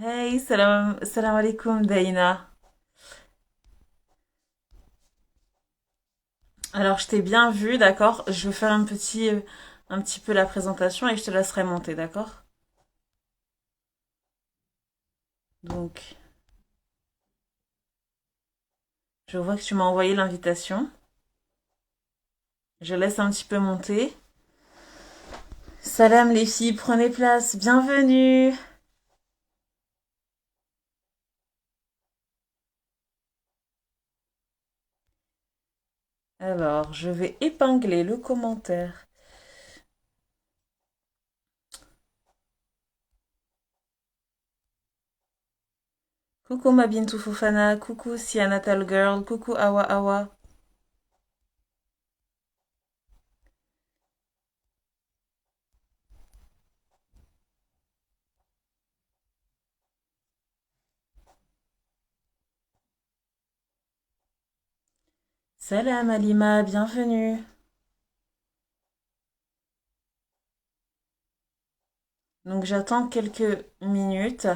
Hey, salam alaikum, Daïna. Alors, je t'ai bien vu, d'accord? Je vais faire un petit peu la présentation et je te laisserai monter, d'accord? Donc, je vois que tu m'as envoyé l'invitation. Je laisse un petit peu monter. Salam les filles, prenez place, bienvenue. Alors, je vais épingler le commentaire. Coucou ma Bintou Fofana, coucou Sianatal Girl, coucou Awa Awa. Salam Alima, bienvenue. Donc j'attends quelques minutes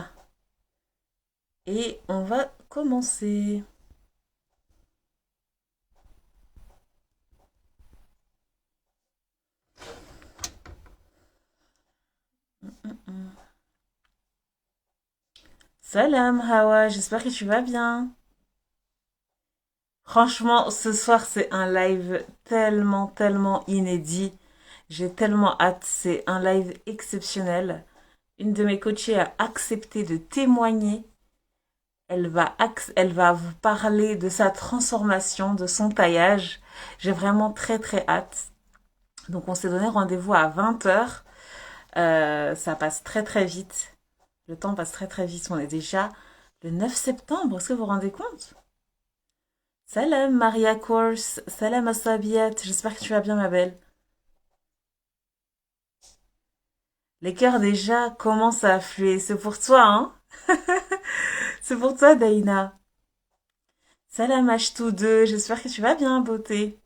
et on va commencer. Salam Hawa, j'espère que tu vas bien. Franchement, ce soir c'est un live tellement inédit. J'ai tellement hâte, c'est un live exceptionnel. Une de mes coachées a accepté de témoigner. Elle va vous parler de sa transformation, de son taillage. J'ai vraiment très hâte. Donc on s'est donné rendez-vous à 20 heures. Ça passe très vite. Le temps passe très vite. On est déjà le 9 septembre. Est-ce que vous vous rendez compte? Salam Maria Course, salam Assabiat, j'espère que tu vas bien ma belle. Les cœurs déjà commencent à affluer, c'est pour toi hein. C'est pour toi Daïna. Salam H2, j'espère que tu vas bien beauté.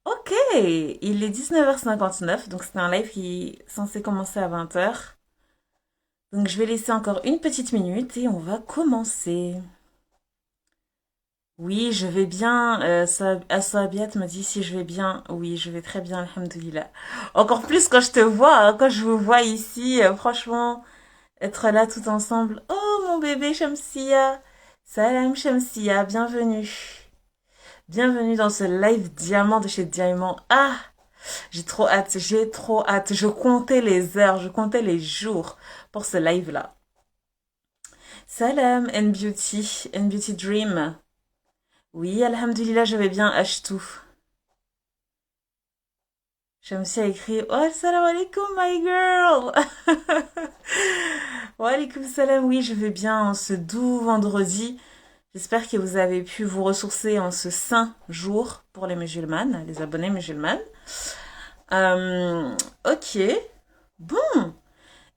Ok, il est 19h59, donc c'est un live qui est censé commencer à 20 heures. Donc je vais laisser encore une petite minute et on va commencer. Oui, je vais bien. Assabiat me dit si je vais bien. Oui, je vais très bien, alhamdoulilah. Encore plus quand je te vois, hein, quand je vous vois ici, franchement, être là tout ensemble. Oh, mon bébé Shamsia. Salam Shamsia, bienvenue. Bienvenue dans ce live diamant de chez Diamant. Ah, j'ai trop hâte. Je comptais les heures, je comptais les jours pour ce live-là. Salam N Beauty Dream. Oui, alhamdulillah, je vais bien, H2. Shamsi a écrit oh, salam alaikum, my girl. Wa alaikum salam, oui, je vais bien en ce doux vendredi. J'espère que vous avez pu vous ressourcer en ce saint jour pour les musulmanes, les abonnés musulmanes. Euh, ok, bon,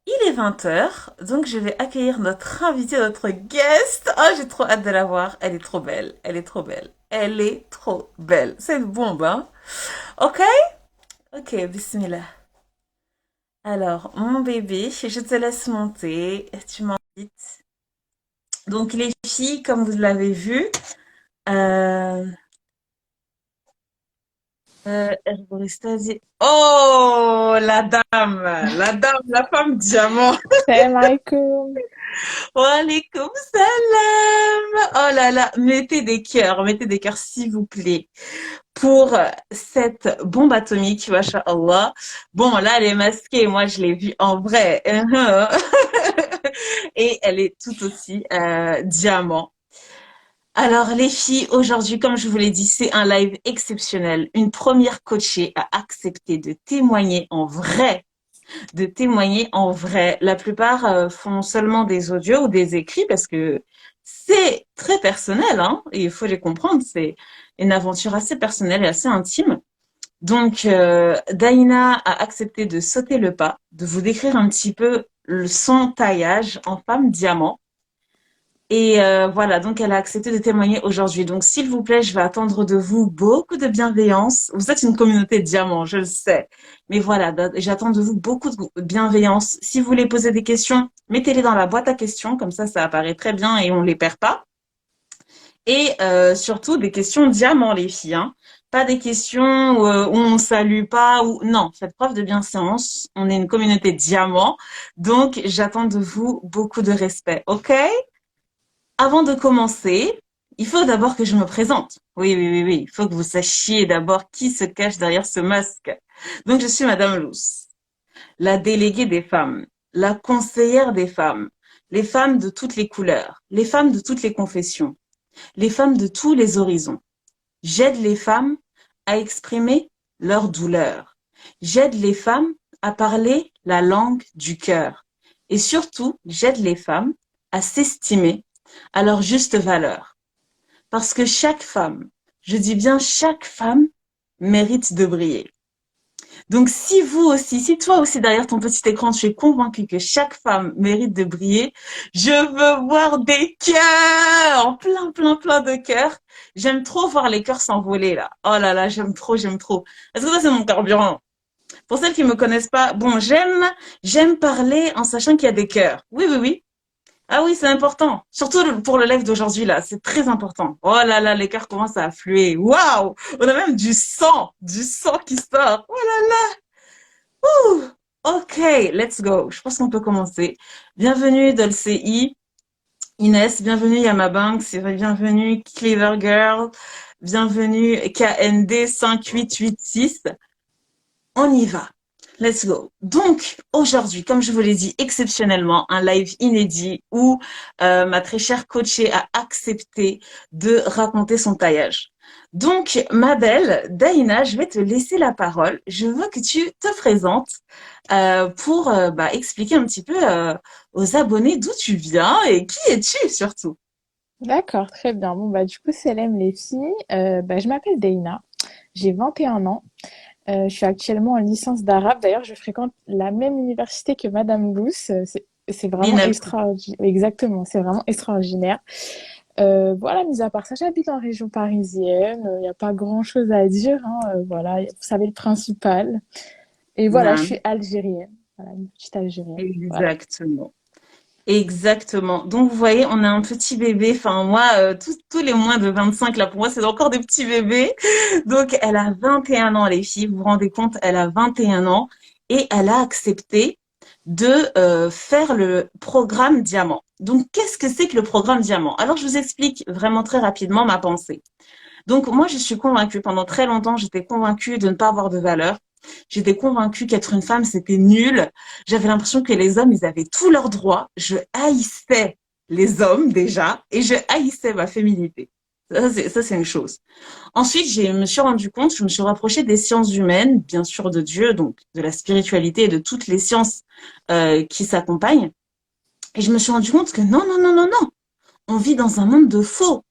il est 20 heures, donc je vais accueillir notre invitée, notre guest. Oh, j'ai trop hâte de la voir. Elle est trop belle, elle est trop belle, elle est trop belle. C'est une bombe, hein? Ok? Ok, bismillah. Alors, mon bébé, je te laisse monter. Tu m'invites. Donc, les filles, comme vous l'avez vu, euh, Herborista dit, oh, la femme diamant. Salam alaikum. Wa alaikum salam. Oh là là, mettez des cœurs, s'il vous plaît, pour cette bombe atomique, Allah. Bon, là, elle est masquée. Moi, je l'ai vue en vrai. Et elle est tout aussi diamant. Alors les filles, aujourd'hui, comme je vous l'ai dit, c'est un live exceptionnel. Une première coachée a accepté de témoigner en vrai. La plupart font seulement des audios ou des écrits parce que c'est très personnel, hein, et il faut les comprendre. C'est une aventure assez personnelle et assez intime. Donc, Daïna a accepté de sauter le pas, de vous décrire un petit peu son taillage en femme diamant Et voilà, donc elle a accepté de témoigner aujourd'hui. Donc s'il vous plaît, je vais attendre de vous beaucoup de bienveillance. Vous êtes une communauté diamant, je le sais. Mais voilà, j'attends de vous beaucoup de bienveillance. Si vous voulez poser des questions, mettez-les dans la boîte à questions, comme ça apparaît très bien et on les perd pas. Et surtout des questions diamant, les filles, hein. Pas des questions où on salue pas ou non, faites preuve de bienséance. On est une communauté diamant, donc j'attends de vous beaucoup de respect, ok? Avant de commencer, il faut d'abord que je me présente. Oui, oui, oui, oui. Il faut que vous sachiez d'abord qui se cache derrière ce masque. Donc, je suis Madame Luce, la déléguée des femmes, la conseillère des femmes, les femmes de toutes les couleurs, les femmes de toutes les confessions, les femmes de tous les horizons. J'aide les femmes à exprimer leur douleur. J'aide les femmes à parler la langue du cœur. Et surtout, j'aide les femmes à s'estimer à leur juste valeur. Parce que chaque femme, je dis bien chaque femme, mérite de briller. Donc si vous aussi, si toi aussi derrière ton petit écran, tu es convaincu que chaque femme mérite de briller, je veux voir des cœurs, plein, plein, plein de cœurs. J'aime trop voir les cœurs s'envoler là. Oh là là, j'aime trop, j'aime trop. Est-ce que ça c'est mon carburant? Pour celles qui me connaissent pas, bon, j'aime parler en sachant qu'il y a des cœurs. Oui, oui, oui. Ah oui, c'est important. Surtout pour le live d'aujourd'hui, là. C'est très important. Oh là là, les cœurs commencent à affluer. Waouh! On a même du sang qui sort. Oh là là! Ouh! Ok, let's go. Je pense qu'on peut commencer. Bienvenue Dolcei, Inès, bienvenue Yamabanks, bienvenue Clever Girl, bienvenue KND 5886. On y va. Let's go. Donc, aujourd'hui, comme je vous l'ai dit, exceptionnellement, un live inédit où ma très chère coachée a accepté de raconter son taillage. Donc, ma belle Daïna, je vais te laisser la parole. Je veux que tu te présentes pour expliquer un petit peu aux abonnés d'où tu viens et qui es-tu surtout. D'accord, très bien. Bon, bah, du coup, salam les filles. Je m'appelle Deina, j'ai 21 ans. Je suis actuellement en licence d'arabe. D'ailleurs, je fréquente la même université que Madame Luce. C'est vraiment Minel. extraordinaire. Exactement, c'est vraiment extraordinaire. Voilà, mis à part ça, j'habite en région parisienne. Il n'y a pas grand-chose à dire, hein. Voilà, vous savez le principal. Et voilà, je Non, suis algérienne. Voilà, une petite algérienne. Voilà. exactement. Exactement. Donc, vous voyez, on a un petit bébé. Enfin, moi, tous les moins de 25, là, pour moi, c'est encore des petits bébés. Donc, elle a 21 ans, les filles. Vous vous rendez compte, elle a 21 ans et elle a accepté de faire le programme Diamant. Donc, qu'est-ce que c'est que le programme Diamant? Alors, je vous explique vraiment très rapidement ma pensée. Donc, moi, je suis convaincue, pendant très longtemps, j'étais convaincue de ne pas avoir de valeur. J'étais convaincue qu'être une femme, c'était nul. J'avais l'impression que les hommes, ils avaient tous leurs droits. Je haïssais les hommes déjà et je haïssais ma féminité. Ça, c'est une chose. Ensuite, je me suis rendu compte, je me suis rapprochée des sciences humaines, bien sûr de Dieu, donc de la spiritualité et de toutes les sciences qui s'accompagnent. Et je me suis rendu compte que non, non, non, non, non. On vit dans un monde de faux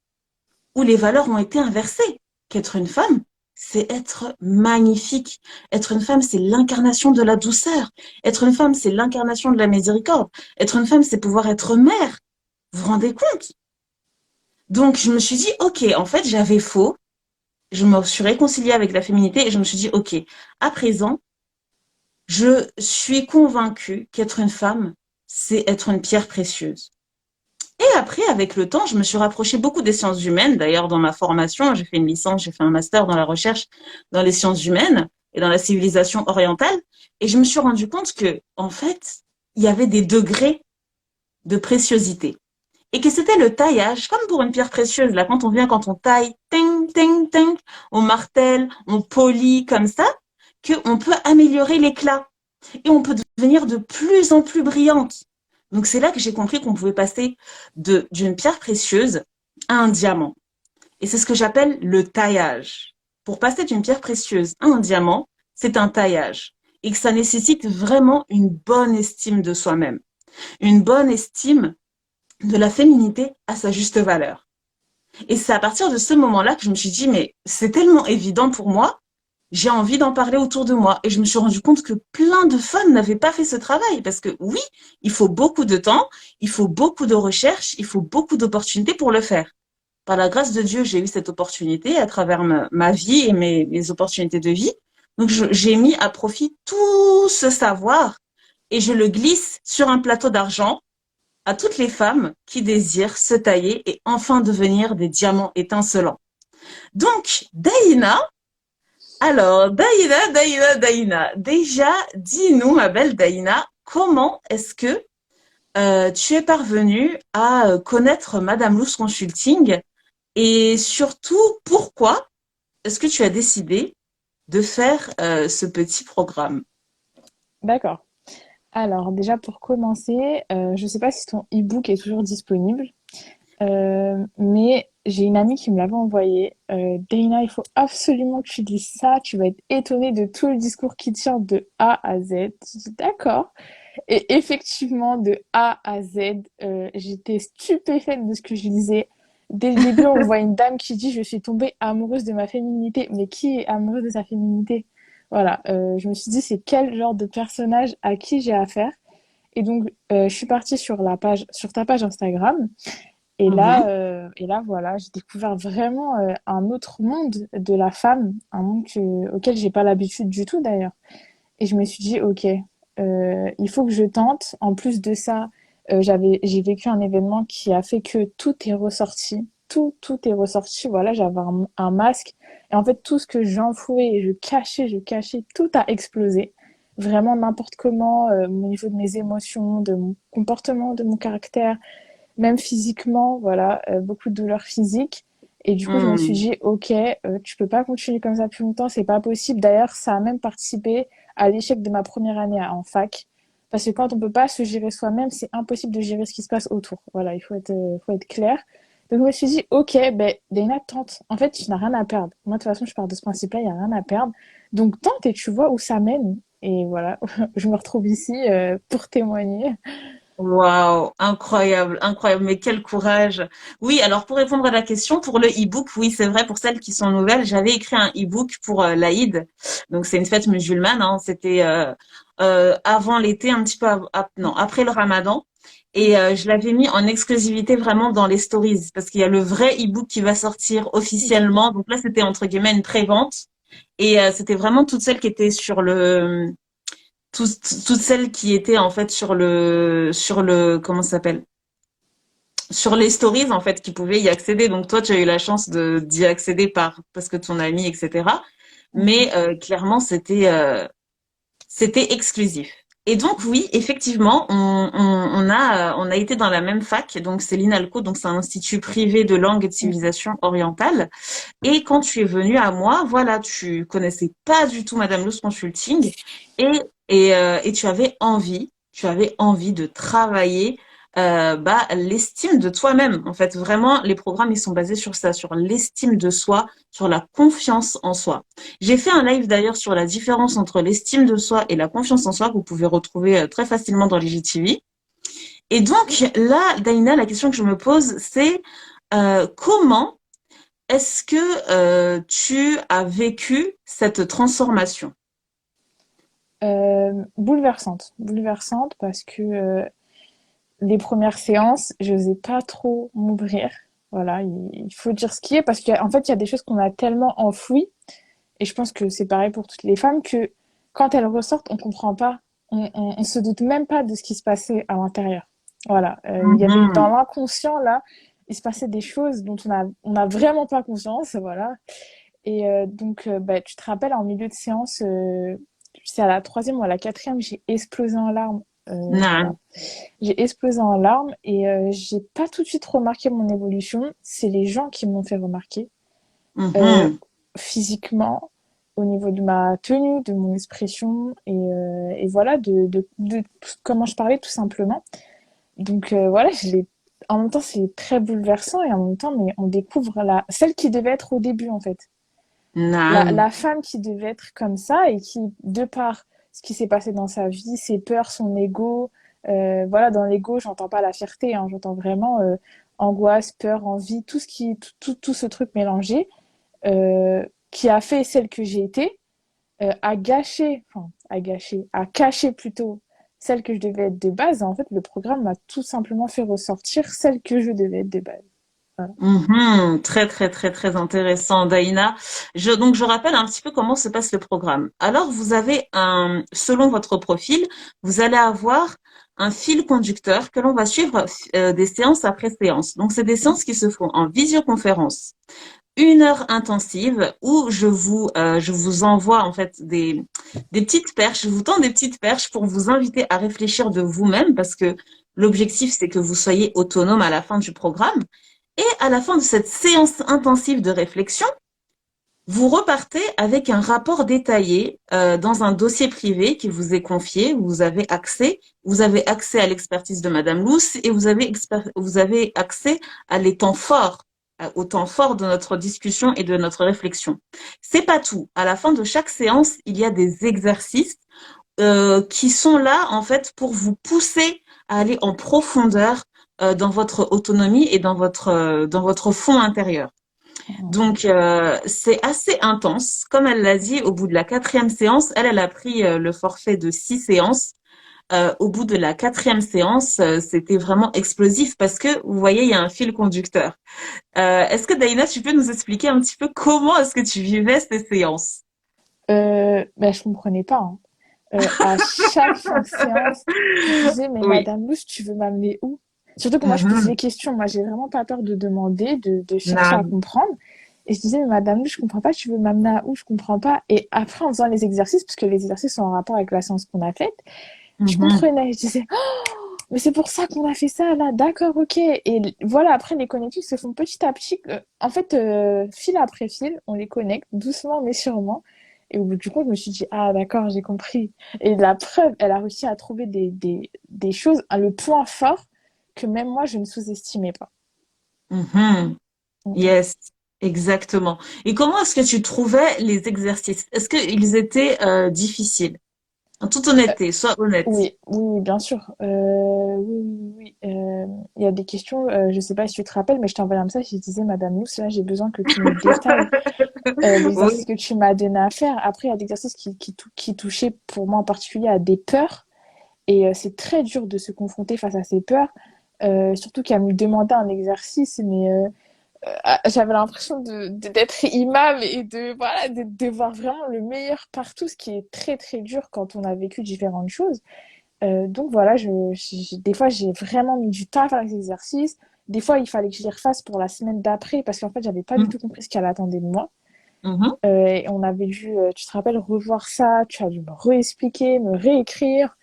où les valeurs ont été inversées. Qu'être une femme, c'est être magnifique. Être une femme, c'est l'incarnation de la douceur. Être une femme, c'est l'incarnation de la miséricorde. Être une femme, c'est pouvoir être mère. Vous vous rendez compte? Donc, je me suis dit, ok, en fait, j'avais faux. Je me suis réconciliée avec la féminité et je me suis dit, ok, à présent, je suis convaincue qu'être une femme, c'est être une pierre précieuse. Et après, avec le temps, je me suis rapprochée beaucoup des sciences humaines. D'ailleurs, dans ma formation, j'ai fait une licence, j'ai fait un master dans la recherche dans les sciences humaines et dans la civilisation orientale. Et je me suis rendu compte que, en fait, il y avait des degrés de préciosité. Et que c'était le taillage, comme pour une pierre précieuse. Là, quand on taille, ting, ting, ting, on martèle, on polit comme ça, qu'on peut améliorer l'éclat. Et on peut devenir de plus en plus brillante. Donc c'est là que j'ai compris qu'on pouvait passer d'une pierre précieuse à un diamant. Et c'est ce que j'appelle le taillage. Pour passer d'une pierre précieuse à un diamant, c'est un taillage. Et que ça nécessite vraiment une bonne estime de soi-même. Une bonne estime de la féminité à sa juste valeur. Et c'est à partir de ce moment-là que je me suis dit, mais c'est tellement évident pour moi j'ai envie d'en parler autour de moi. Et je me suis rendu compte que plein de femmes n'avaient pas fait ce travail parce que oui, il faut beaucoup de temps, il faut beaucoup de recherche, il faut beaucoup d'opportunités pour le faire. Par la grâce de Dieu, j'ai eu cette opportunité à travers ma vie et mes opportunités de vie. Donc, j'ai mis à profit tout ce savoir et je le glisse sur un plateau d'argent à toutes les femmes qui désirent se tailler et enfin devenir des diamants étincelants. Donc, Daïna, déjà, dis-nous, ma belle Daïna, comment est-ce que tu es parvenue à connaître Madame Loose Consulting et surtout, pourquoi est-ce que tu as décidé de faire ce petit programme? D'accord. Alors, déjà pour commencer, je sais pas si ton e-book est toujours disponible, mais j'ai une amie qui me l'avait envoyé. Dana, il faut absolument que tu lises ça. Tu vas être étonnée de tout le discours qui tient de A à Z. Je dis d'accord. Et effectivement, de A à Z, j'étais stupéfaite de ce que je lisais. Dès le début, on voit une dame qui dit: Je suis tombée amoureuse de ma féminité. Mais qui est amoureuse de sa féminité? Voilà, je me suis dit: c'est quel genre de personnage à qui j'ai affaire? Et donc, je suis partie sur sur ta page Instagram. Mhm. Et là, voilà, j'ai découvert vraiment un autre monde de la femme, un monde auquel j'ai pas l'habitude du tout d'ailleurs. Et je me suis dit, ok, il faut que je tente. En plus de ça, j'ai vécu un événement qui a fait que tout est ressorti. Tout est ressorti. Voilà, j'avais un masque. Et en fait, tout ce que j'enfouais et je cachais, tout a explosé. Vraiment n'importe comment, au niveau de mes émotions, de mon comportement, de mon caractère, même physiquement, voilà, beaucoup de douleurs physiques. Et du coup, je me suis Hmm. dit, ok, tu peux pas continuer comme ça plus longtemps, c'est pas possible. D'ailleurs, ça a même participé à l'échec de ma première année en fac. Parce que quand on peut pas se gérer soi-même, c'est impossible de gérer ce qui se passe autour. Voilà, faut être clair. Donc, je me suis dit, ok, ben, Dana, tente. En fait, tu n'as rien à perdre. Moi, de toute façon, je pars de ce principe-là, il n'y a rien à perdre. Donc, tente et tu vois où ça mène. Et voilà, je me retrouve ici pour témoigner. Waouh, incroyable, incroyable, mais quel courage. Oui, alors pour répondre à la question, pour le e-book, oui, c'est vrai, pour celles qui sont nouvelles, j'avais écrit un e-book pour l'Aïd. Donc c'est une fête musulmane, hein, c'était avant l'été, un petit peu non, après le Ramadan. Et je l'avais mis en exclusivité vraiment dans les stories, parce qu'il y a le vrai e-book qui va sortir officiellement. Donc là, c'était entre guillemets une pré-vente. Et c'était vraiment toutes celles qui étaient sur toutes celles qui étaient en fait comment ça s'appelle? Sur les stories en fait qui pouvaient y accéder. Donc toi, tu as eu la chance de d'y accéder parce que ton ami, etc. Mais clairement, c'était exclusif. Et donc oui, effectivement, on a été dans la même fac. Donc c'est l'INALCO, donc c'est un institut privé de langue et de civilisation orientale. Et quand tu es venu à moi, voilà, tu connaissais pas du tout Madame Loose Consulting et, et tu avais envie de travailler l'estime de toi-même. En fait, vraiment, les programmes, ils sont basés sur ça, sur l'estime de soi, sur la confiance en soi. J'ai fait un live d'ailleurs sur la différence entre l'estime de soi et la confiance en soi que vous pouvez retrouver très facilement dans les GTV. Et donc là, Daina, la question que je me pose, c'est comment est-ce que tu as vécu cette transformation? Bouleversante, bouleversante parce que les premières séances, je n'osais pas trop m'ouvrir. Voilà, il faut dire ce qui est parce qu'en fait, il y a des choses qu'on a tellement enfouies et je pense que c'est pareil pour toutes les femmes que quand elles ressortent, on comprend pas, on se doute même pas de ce qui se passait à l'intérieur. Voilà, il y avait dans Mhm. l'inconscient là, il se passait des choses dont on a vraiment pas conscience, voilà. Et donc, bah, tu te rappelles, en milieu de séance, c'est à la troisième ou à la quatrième, j'ai explosé en larmes. Voilà. Non. J'ai explosé en larmes et j'ai pas tout de suite remarqué mon évolution. C'est les gens qui m'ont fait remarquer. Euh, Mhm. Physiquement, au niveau de ma tenue, de mon expression et voilà, de comment je parlais tout simplement. Donc voilà, en même temps, c'est très bouleversant et en même temps, mais on découvre celle qui devait être au début en fait. Non. La femme qui devait être comme ça et qui, de par ce qui s'est passé dans sa vie, ses peurs, son ego, voilà, dans l'ego, j'entends pas la fierté, hein, j'entends vraiment angoisse, peur, envie, tout ce qui, tout ce truc mélangé, qui a fait celle que j'ai été. à cacher plutôt celle que je devais être de base. En fait, le programme m'a tout simplement fait ressortir celle que je devais être de base. Voilà. Mhm, très très très très intéressant, Daïna. Donc je rappelle un petit peu comment se passe le programme. Alors vous avez selon votre profil, vous allez avoir un fil conducteur que l'on va suivre des séances après séance. Donc c'est des séances qui se font en visioconférence, 1 heure intensive où je vous envoie en fait des petites perches, je vous tends des petites perches pour vous inviter à réfléchir de vous-même parce que l'objectif c'est que vous soyez autonome à la fin du programme. Et à la fin de cette séance intensive de réflexion, vous repartez avec un rapport détaillé dans un dossier privé qui vous est confié. Vous avez accès. Vous avez accès à l'expertise de Madame Luce et vous avez accès à les temps forts, au temps fort de notre discussion et de notre réflexion. C'est pas tout. À la fin de chaque séance, il y a des exercices qui sont là en fait pour vous pousser à aller en profondeur dans votre autonomie et dans votre fond intérieur. Donc c'est assez intense. Comme elle l'a dit, au bout de la quatrième séance, elle a pris le forfait de 6 séances. Au bout de la quatrième séance, c'était vraiment explosif parce que vous voyez, il y a un fil conducteur. Est-ce que Daïna, tu peux nous expliquer un petit peu comment est-ce que tu vivais ces séances? Bah, je comprenais pas, hein. À chaque fin de séance, je disais, mais Oui. Madame Louche, tu veux m'amener où? Surtout que moi, je pose des Mhm. questions. Moi, j'ai vraiment pas peur de demander, de chercher à Non. comprendre. Et je disais, mais Madame Louche, je comprends pas, tu veux m'amener à où? Je comprends pas. Et après, en faisant les exercices, parce que les exercices sont en rapport avec la séance qu'on a faite, je Mhm. comprenais. Je disais, oh, mais c'est pour ça qu'on a fait ça, là. D'accord, ok. Et voilà, après, les connexions se font petit à petit. En fait, fil après fil, on les connecte doucement mais sûrement. Et au bout du compte, je me suis dit, ah d'accord, j'ai compris. Et la preuve, elle a réussi à trouver des choses, le point fort que même moi, je ne sous-estimais pas. Mhm. Mm, mm. Yes, exactement. Et comment est-ce que tu trouvais les exercices? Est-ce qu'ils étaient difficiles? En toute Euh, honnêteté, sois honnête. oui, oui, oui, bien sûr. Oui, oui, oui. Il y a des questions, je sais pas si tu te rappelles, mais je t'ai envoyé un message, je disais, Madame Mousse, là, j'ai besoin que tu me détailles l'exercice Oui. que tu m'as donné à faire. Après, il y a des exercices qui touchaient pour moi en particulier à des peurs. Et c'est très dur de se confronter face à ces peurs. Surtout qu'elle me demandait un exercice, mais j'avais l'impression d'être imam et voilà, de voir vraiment le meilleur partout, ce qui est très très dur quand on a vécu différentes choses. Donc voilà, des fois j'ai vraiment mis du temps à faire les exercices. Des fois, il fallait que je les refasse pour la semaine d'après parce qu'en fait, j'avais pas du tout compris ce qu'elle attendait de moi. Mhm. Et on avait dû, tu te rappelles, revoir ça, tu as dû me réexpliquer, me réécrire.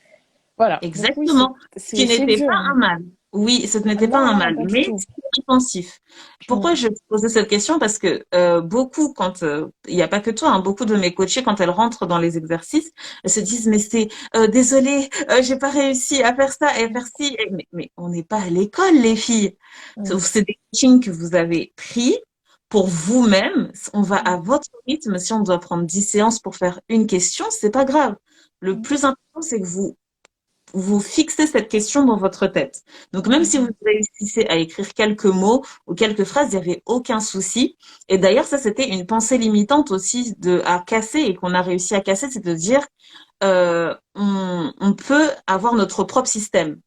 Voilà. Donc oui, Exactement. Ce qui c'est n'était pas dur, un hein. mal. Oui, ce n'était pas Non, un non, mal, pas du mais tout. c'était intensif. Pourquoi Mm. je posais cette question? Parce que beaucoup, quand il n'y a pas que toi, hein, beaucoup de mes coachés, quand elles rentrent dans les exercices, elles se disent, mais c'est désolé, j'ai pas réussi à faire ça et à faire ci. Mais on n'est pas à l'école, les filles. Mm. C'est des coachings que vous avez pris pour vous-même. On va à votre rythme. Si on doit prendre 10 séances pour faire une question, c'est pas grave. Le Mm. plus important, c'est que vous fixez cette question dans votre tête. Donc, même si vous Mm. réussissez à écrire quelques mots ou quelques phrases, il n'y avait aucun souci. Et d'ailleurs, ça, c'était une pensée limitante aussi à casser et qu'on a réussi à casser, c'est de dire, on peut avoir notre propre système.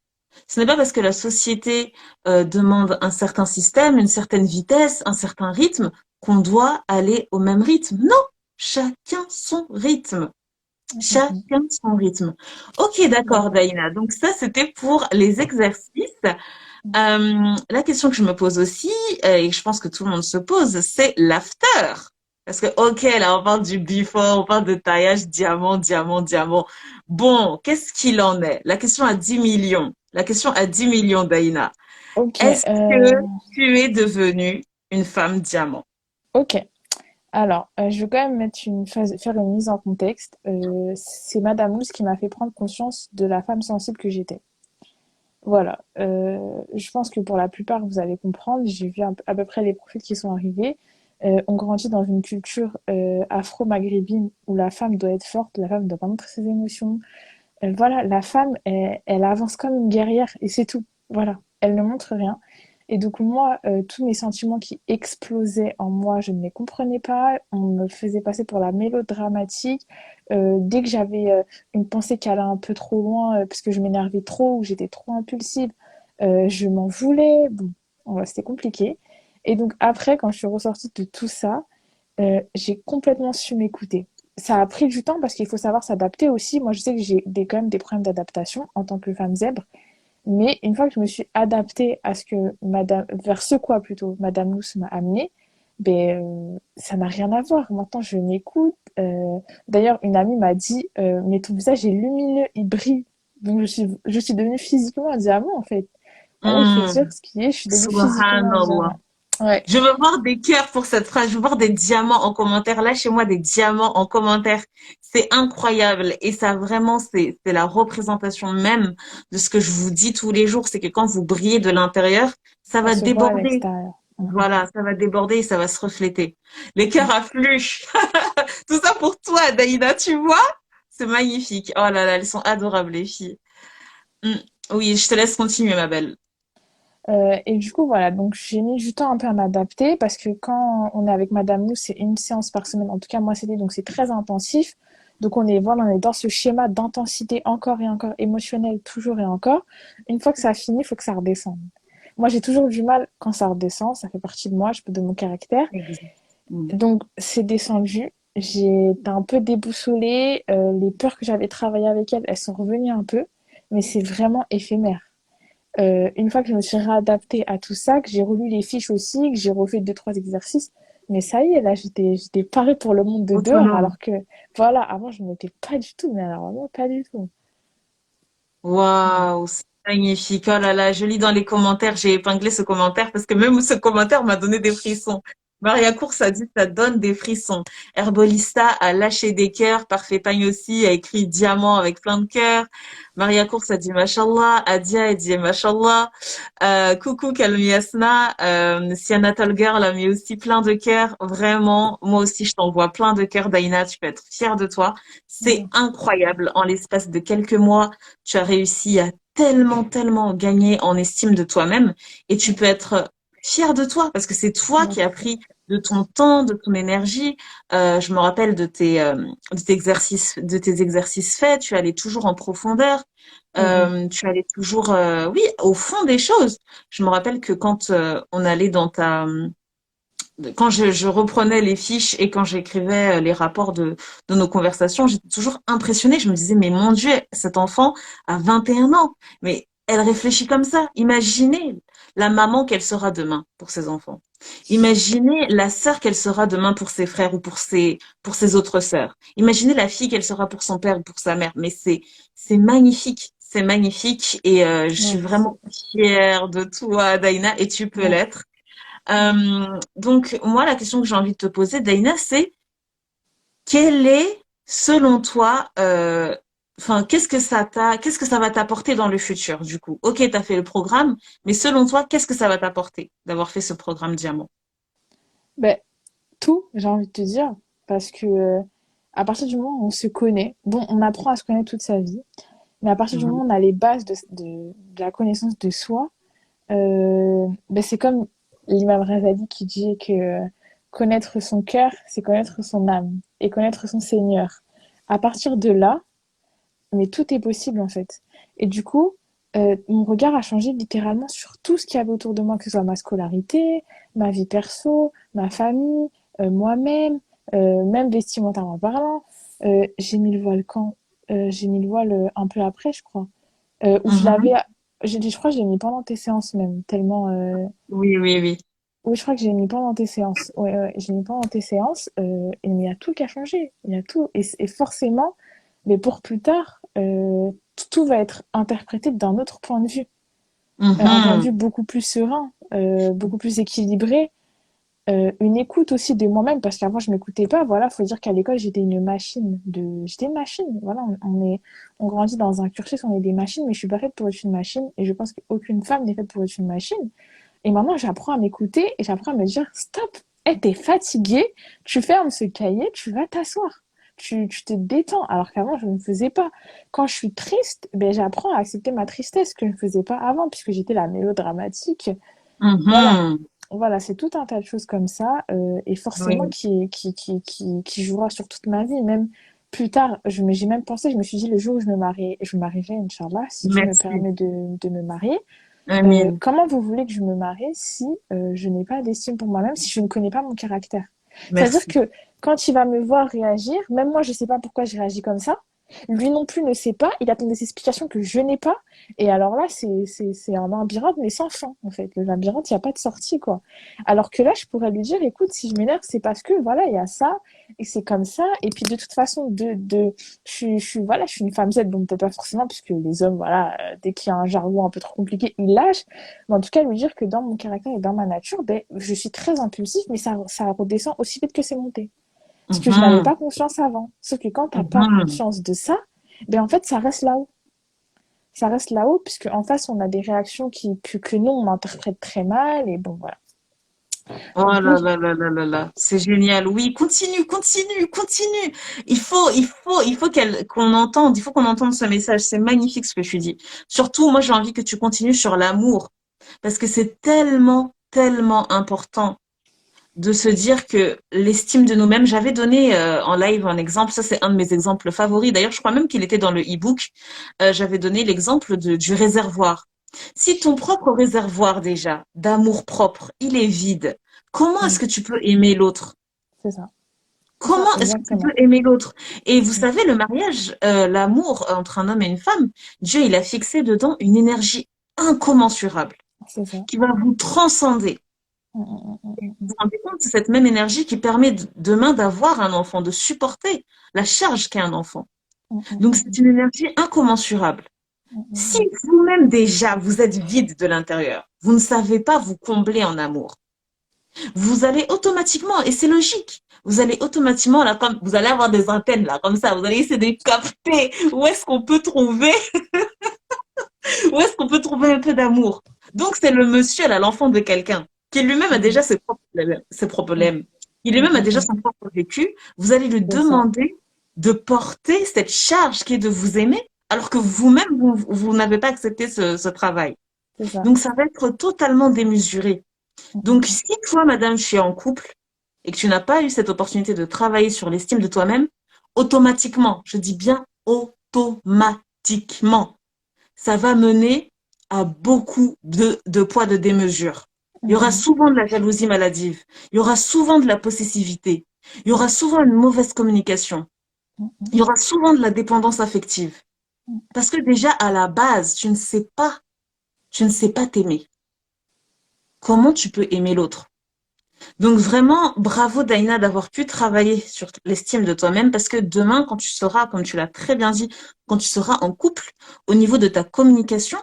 Ce n'est pas parce que la société demande un certain système, une certaine vitesse, un certain rythme, qu'on doit aller au même rythme. Non, chacun son rythme. Mm. Mm. Chacun son rythme. Ok, d'accord, D'accord. Daïna. Donc ça, c'était pour les exercices. Mm. La question que je me pose aussi, et je pense que tout le monde se pose, c'est l'after. Parce que, ok, là, on parle du before, on parle de taillage, diamant, diamant, diamant. Bon, qu'est-ce qu'il en est? La question à 10 millions. La question à 10 millions, Daïna. Ok. Est-ce que tu es devenue une femme diamant? Ok. Alors, je vais quand même faire une mise en contexte. C'est Madame Mousse qui m'a fait prendre conscience de la femme sensible que j'étais. Voilà. Je pense que pour la plupart, vous allez comprendre. J'ai vu à peu près les profils qui sont arrivés. On grandit dans une culture afro-maghrébine où la femme doit être forte, la femme doit pas montrer ses émotions. Voilà, la femme, elle avance comme une guerrière et c'est tout. Voilà. Elle ne montre rien. Et donc moi, tous mes sentiments qui explosaient en moi, je ne les comprenais pas. On me faisait passer pour la mélodramatique. Dès que j'avais une pensée qui allait un peu trop loin, parce que je m'énervais trop ou j'étais trop impulsive, je m'en voulais. Bon, c'était compliqué. Et donc après, quand je suis ressortie de tout ça, j'ai complètement su m'écouter. Ça a pris du temps parce qu'il faut savoir s'adapter aussi. Moi, je sais que j'ai quand même des problèmes d'adaptation en tant que femme zèbre. Mais une fois que je me suis adaptée à ce que Madame, vers ce quoi plutôt, Madame Luce m'a amenée, ben, ça n'a rien à voir. Maintenant, je m'écoute. D'ailleurs, une amie m'a dit, mais ton visage est lumineux, il brille. Donc, je suis devenue physiquement un diamant, en fait. Voilà, il faut Hmm. dire ce qui est, je suis devenue physiquement un Subhanallah. diamant. Ouais, Je veux voir des cœurs pour cette phrase. Je veux voir des diamants en commentaire. Lâchez-moi des diamants en commentaire. C'est incroyable. Et ça, vraiment, c'est la représentation même de ce que je vous dis tous les jours. C'est que quand vous brillez de l'intérieur, ça ça va se voit à déborder. l'extérieur. Mhm. Voilà, ça va déborder et ça va se refléter. Les cœurs affluent. Tout ça pour toi, Daïda, tu vois? C'est magnifique. Oh là là, elles sont adorables, les filles. Hmm. Oui, je te laisse continuer, ma belle. Et du coup, voilà, donc j'ai mis du temps un peu à m'adapter parce que quand on est avec Madame Mousse, c'est une séance par semaine. En tout cas, moi, c'était donc c'est très intensif. Donc on est voilà, on est dans ce schéma d'intensité encore et encore émotionnelle, toujours et encore. Une fois que ça a fini, il faut que ça redescende. Moi, j'ai toujours du mal quand ça redescend, ça fait partie de moi, je peux de mon caractère. Exact. Hmm. Donc c'est descendu. J'ai été un peu déboussolée. Les peurs que j'avais travaillées avec elle, elles sont revenues un peu, mais c'est vraiment éphémère. Une fois que je me suis réadaptée à tout ça, que j'ai relu les fiches aussi, que j'ai refait deux, trois exercices, mais ça y est, là, j'étais parée pour le monde de dehors, Autonome. alors que, voilà, avant, je n'étais pas du tout, mais alors vraiment pas du tout. Waouh, c'est magnifique. Oh là là, je lis dans les commentaires, j'ai épinglé ce commentaire parce que même ce commentaire m'a donné des frissons. Maria Course a dit ça donne des frissons. Herbolista a lâché des cœurs. Parfait Pagne aussi a écrit diamant avec plein de cœurs. Maria Course a dit Mashallah. Adia a dit Mashallah. Coucou Kalmi Yasna. Siana Girl a mis aussi plein de cœurs. Vraiment, moi aussi je t'envoie plein de cœurs. Daïna, tu peux être fière de toi. C'est Mm. incroyable. En l'espace de quelques mois, tu as réussi à tellement, tellement gagner en estime de toi-même et tu peux être fier de toi parce que c'est toi qui as Merci. pris de ton temps, de ton énergie. Je me rappelle de tes exercices faits. Tu allais toujours en profondeur. Mm, Tu allais toujours, oui, au fond des choses. Je me rappelle que quand on allait dans quand je reprenais les fiches et quand j'écrivais les rapports de nos conversations, j'étais toujours impressionnée. Je me disais, mais mon Dieu, cet enfant a 21 ans, mais elle réfléchit comme ça. Imaginez la maman qu'elle sera demain pour ses enfants. Imaginez la sœur qu'elle sera demain pour ses frères ou pour ses autres sœurs. Imaginez la fille qu'elle sera pour son père ou pour sa mère. Mais c'est magnifique. C'est magnifique et je mm. suis Merci. vraiment fière de toi, Daina, et tu peux Mm. l'être. Donc, moi, la question que j'ai envie de te poser, Daina, c'est quel est, selon toi, enfin, qu'est-ce que ça va t'apporter dans le futur, du coup? Ok, tu as fait le programme, mais selon toi, qu'est-ce que ça va t'apporter d'avoir fait ce programme Diamant? Ben, tout, j'ai envie de te dire, parce que à partir du moment où on se connaît, bon, on apprend à se connaître toute sa vie, mais à partir du moment Mhm. où on a les bases de la connaissance de soi, ben c'est comme l'imam Razali qui dit que connaître son cœur, c'est connaître son âme et connaître son Seigneur. À partir de là, mais tout est possible en fait. Et du coup, mon regard a changé littéralement sur tout ce qu'il y avait autour de moi, que ce soit ma scolarité, ma vie perso, ma famille, moi-même, même vestimentairement parlant. J'ai mis le voile quand J'ai mis le voile un peu après, je crois. Où je l'avais, Mhm. je crois que je l'ai mis pendant tes séances même, tellement. Oui, oui, oui. Oui, je crois que j'ai mis pendant tes séances. Ouais, ouais, j'ai mis pendant tes séances. Et mais il y a tout qui a changé. Il y a tout. Et forcément, mais pour plus tard, tout va être interprété d'un autre point de vue. Un point de Mhm. vue beaucoup plus serein, beaucoup plus équilibré. Une écoute aussi de moi-même, parce qu'avant, je m'écoutais pas. Voilà, faut dire qu'à l'école, j'étais une machine. Voilà, on grandit dans un cursus, on est des machines, mais je suis pas faite pour être une machine. Et je pense qu'aucune femme n'est faite pour être une machine. Et maintenant, j'apprends à m'écouter et j'apprends à me dire, stop, hey, t'es fatigué, tu fermes ce cahier, tu vas t'asseoir. Tu te détends, alors qu'avant, je ne faisais pas. Quand je suis triste, ben, j'apprends à accepter ma tristesse, que je ne faisais pas avant, puisque j'étais la mélodramatique. Voilà. Mhm. Voilà, c'est tout un tas de choses comme ça, et forcément Oui, qui jouera sur toute ma vie. Même plus tard, j'ai même pensé, je me suis dit le jour où je me marierai, Inch'Allah, si Dieu me merci. permet de me marier, Amine. comment vous voulez que je me marie si je n'ai pas d'estime pour moi-même, si je ne connais pas mon caractère? C'est-à-dire Merci. que quand il va me voir réagir, même moi, je ne sais pas pourquoi je réagis comme ça. Lui non plus ne sait pas. Il attend des explications que je n'ai pas. Et alors là, c'est un labyrinthe, mais sans fin, en fait. Le labyrinthe, il n'y a pas de sortie, quoi. Alors que là, je pourrais lui dire, écoute, si je m'énerve, c'est parce que, voilà, il y a ça, et c'est comme ça. Et puis, de toute façon, voilà, je suis une femme Z, donc peut-être pas forcément, puisque les hommes, voilà, dès qu'il y a un jargon un peu trop compliqué, ils lâchent. Mais en tout cas, lui dire que dans mon caractère et dans ma nature, ben, je suis très impulsive, mais ça redescend aussi vite que c'est monté. Parce que je n'avais Mhm. pas conscience avant. Sauf que quand tu n'as pas Mhm. conscience de ça, ben en fait, ça reste là-haut. Ça reste là-haut, puisque en face, on a des réactions que nous, on interprète très mal, et bon, voilà. Oh Donc là oui, là là là là là, c'est génial. Oui, continue, continue, continue. Qu'on entende, il faut qu'on entende ce message. C'est magnifique ce que tu dis. Surtout, moi, j'ai envie que tu continues sur l'amour, parce que c'est tellement, tellement important de se dire que l'estime de nous-mêmes. J'avais donné en live un exemple. Ça, c'est un de mes exemples favoris. D'ailleurs, je crois même qu'il était dans le e-book. J'avais donné l'exemple du réservoir. Si ton propre réservoir déjà d'amour propre, il est vide, comment est-ce mm, que tu peux aimer l'autre? c'est ça. C'est ça, Comment est-ce que tu peux exactement. aimer l'autre? Et vous Mm, savez, le mariage, l'amour entre un homme et une femme, Dieu, il a fixé dedans une énergie incommensurable c'est ça. qui va vous transcender. Mm, mm, mm, Vous vous rendez compte, c'est cette même énergie qui permet demain d'avoir un enfant, de supporter la charge qu'est un enfant. mm, mm, Donc, mm, c'est une énergie incommensurable. mm, Si mm, vous-même déjà, vous êtes vide de l'intérieur, vous ne savez pas vous combler en amour, vous allez automatiquement, et c'est logique, vous allez automatiquement, là, comme, vous allez avoir des antennes, là, comme ça, vous allez essayer de capter où est-ce qu'on peut trouver un peu d'amour. Donc, c'est le monsieur, là, l'enfant de quelqu'un, qui lui-même a mm, déjà ses mm, problèmes. Il mm, lui-même a mm, déjà mm. son propre vécu. Vous allez lui C'est ça, demander de porter cette charge qui est de vous aimer, alors que vous-même, vous n'avez pas accepté ce travail. c'est ça. Donc, ça va être totalement démesuré. Mm, Donc, mm, si toi, madame, tu es en couple et que tu n'as pas eu cette opportunité de travailler sur l'estime de toi-même, automatiquement, je dis bien automatiquement, ça va mener à beaucoup de poids de démesure. Il y aura mm, souvent de la jalousie maladive, il y aura souvent de la possessivité, il y aura souvent une mauvaise communication, mm, mm, il y aura souvent de la dépendance affective. mm. Parce que déjà, à la base, tu ne sais pas t'aimer. Comment tu peux aimer l'autre? Donc vraiment, bravo Daina d'avoir pu travailler sur l'estime de toi-même parce que demain, quand tu seras, comme tu l'as très bien dit, quand tu seras en couple, au niveau de ta communication,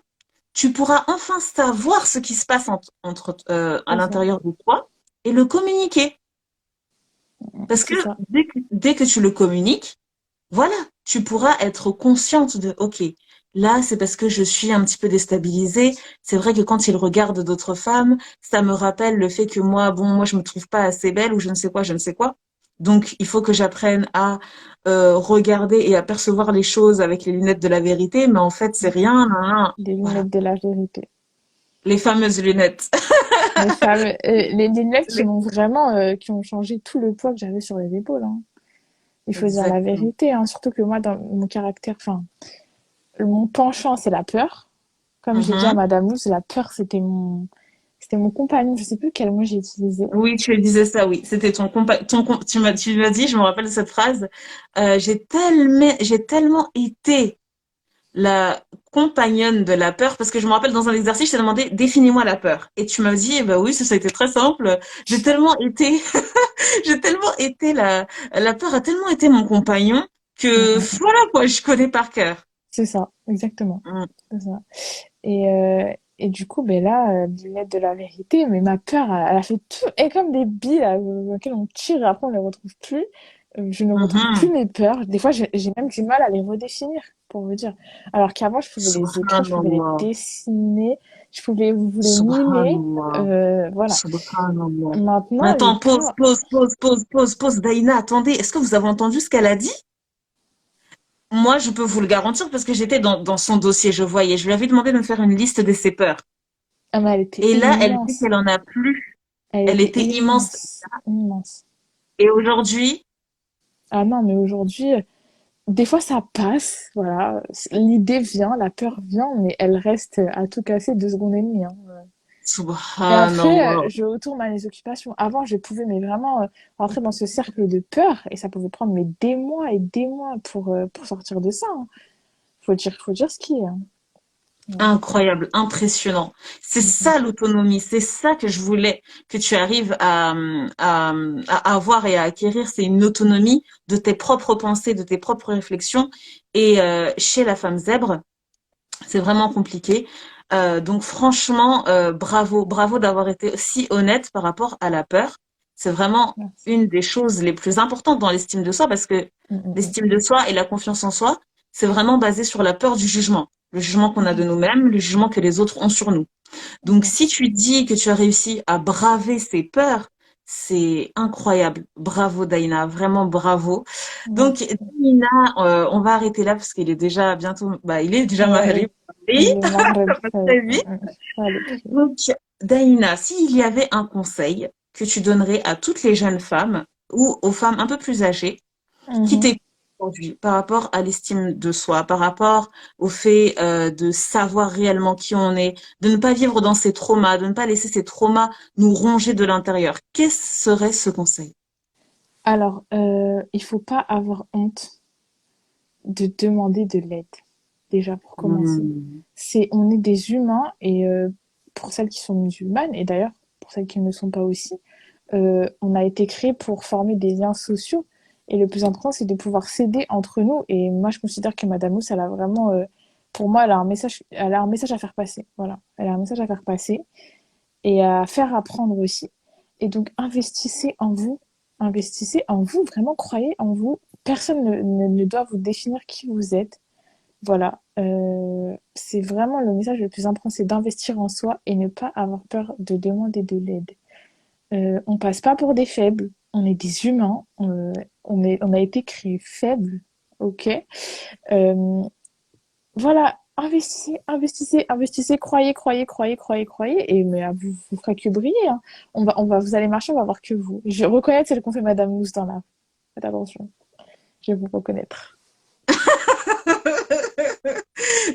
tu pourras enfin savoir ce qui se passe à C'est ça, l'intérieur de toi et le communiquer. Parce que c'est ça. dès que tu le communiques, voilà, tu pourras être consciente de, OK, là, c'est parce que je suis un petit peu déstabilisée. C'est vrai que quand il regarde d'autres femmes, ça me rappelle le fait que moi, bon, moi, je me trouve pas assez belle ou je ne sais quoi, je ne sais quoi. Donc, il faut que j'apprenne à regarder et à percevoir les choses avec les lunettes de la vérité, mais en fait, c'est rien, nan, nan. Des Voilà, lunettes de la vérité. les fameuses lunettes. Les femmes, les lunettes qui Les- m'ont vraiment, qui ont changé tout le poids que j'avais sur les épaules, hein. Il faut dire la Exactement. vérité, hein. Surtout que moi, dans mon caractère, enfin, mon penchant, c'est la peur. Comme j'ai dit à Mhm. Madame Luz, la peur, c'était mon compagnon. Je sais plus quel mot j'ai utilisé. Oui, tu disais ça, oui. C'était tu m'as dit, je me rappelle de cette phrase. J'ai tellement été la compagnonne de la peur parce que je me rappelle dans un exercice, je t'ai demandé, définis-moi la peur. Et tu m'as dit, bah oui, ça a été très simple. J'ai tellement été, j'ai tellement été la peur a tellement été mon compagnon Mm, que mm, mm. voilà quoi, je connais par cœur. C'est ça, exactement. Mm. C'est ça. Et du coup, ben là, lunette de la vérité, mais ma peur, elle a fait tout, et comme des billes là, dans lesquelles on tire et après on les retrouve plus. Je ne retrouve plus Mhm. mes peurs. Des fois, j'ai même du mal à les redéfinir, pour vous dire. Alors qu'avant, je pouvais les écrire, je pouvais les Subhanallah. dessiner, vous les mimer. Subhanallah. Voilà. Subhanallah. Mais Maintenant, les attends, peurs, pause. Daïna, attendez, est-ce que vous avez entendu ce qu'elle a dit? Moi, je peux vous le garantir parce que j'étais dans son dossier, je voyais. Je lui avais demandé de me faire une liste de ses peurs. Ah, mais elle était Et là, elle dit immense. qu'elle en a plus. Elle Elle était était immense. immense. Immense. Et aujourd'hui, Ah non, mais aujourd'hui, des fois ça passe, voilà. L'idée vient, la peur vient, mais elle reste à tout casser 2 secondes et demie, hein. Et après, subhanallah. je retourne à mes occupations. Avant, je pouvais mais vraiment rentrer dans ce cercle de peur et ça pouvait prendre mais des mois et des mois pour sortir de ça, hein. Faut dire ce qui est, hein. Ouais. Incroyable, impressionnant. C'est Mm, mm. ça l'autonomie, c'est ça que je voulais que tu arrives à avoir et à acquérir. C'est une autonomie de tes propres pensées, de tes propres réflexions. Et chez la femme zèbre, c'est vraiment compliqué. Donc franchement, bravo, bravo d'avoir été aussi honnête par rapport à la peur. C'est vraiment Merci. une des choses les plus importantes dans l'estime de soi parce que Mm, mm, l'estime de soi et la confiance en soi, c'est vraiment basé sur la peur du jugement. Le jugement qu'on mm. a de Mhm. nous-mêmes, le jugement que les autres ont sur nous. Donc Ouais. si tu dis que tu as réussi à braver ces peurs, c'est incroyable. Bravo Daïna, vraiment bravo. Donc Merci. Daïna, on va arrêter là parce qu'il est déjà bientôt, bah il est déjà Ouais, Maghrib. ouais. Oui, Le Maghreb, ça va ça y très est. vite. Allez, prier. Donc, Daïna, s'il y avait un conseil que tu donnerais à toutes les jeunes femmes ou aux femmes un peu plus âgées qui Mhm. t'écoutent aujourd'hui par rapport à l'estime de soi, par rapport au fait de savoir réellement qui on est, de ne pas vivre dans ces traumas, de ne pas laisser ces traumas nous ronger de l'intérieur, quel serait ce conseil? Alors, il faut pas avoir honte de demander de l'aide, déjà pour commencer. Hmm. On est des humains et pour celles qui sont musulmanes, et d'ailleurs pour celles qui ne le sont pas aussi, on a été créé pour former des liens sociaux. Et le plus important, c'est de pouvoir s'aider entre nous. Et moi, je considère que Madame Mousse, elle a vraiment, pour moi, elle a un message à faire passer. Voilà, elle a un message à faire passer et à faire apprendre aussi. Et donc, investissez en vous, vraiment croyez en vous. Personne ne doit vous définir qui vous êtes. Voilà, c'est vraiment le message le plus important, c'est d'investir en soi et ne pas avoir peur de demander de l'aide. On passe pas pour des faibles, on est des humains, on a été créés faibles, ok. Euh, voilà, investissez, croyez, et mais vous ferez que briller, hein. Vous allez marcher, on va voir que vous. Je reconnais celle qu'on fait Madame Mousse dans la. Faites attention, je vais vous reconnaître.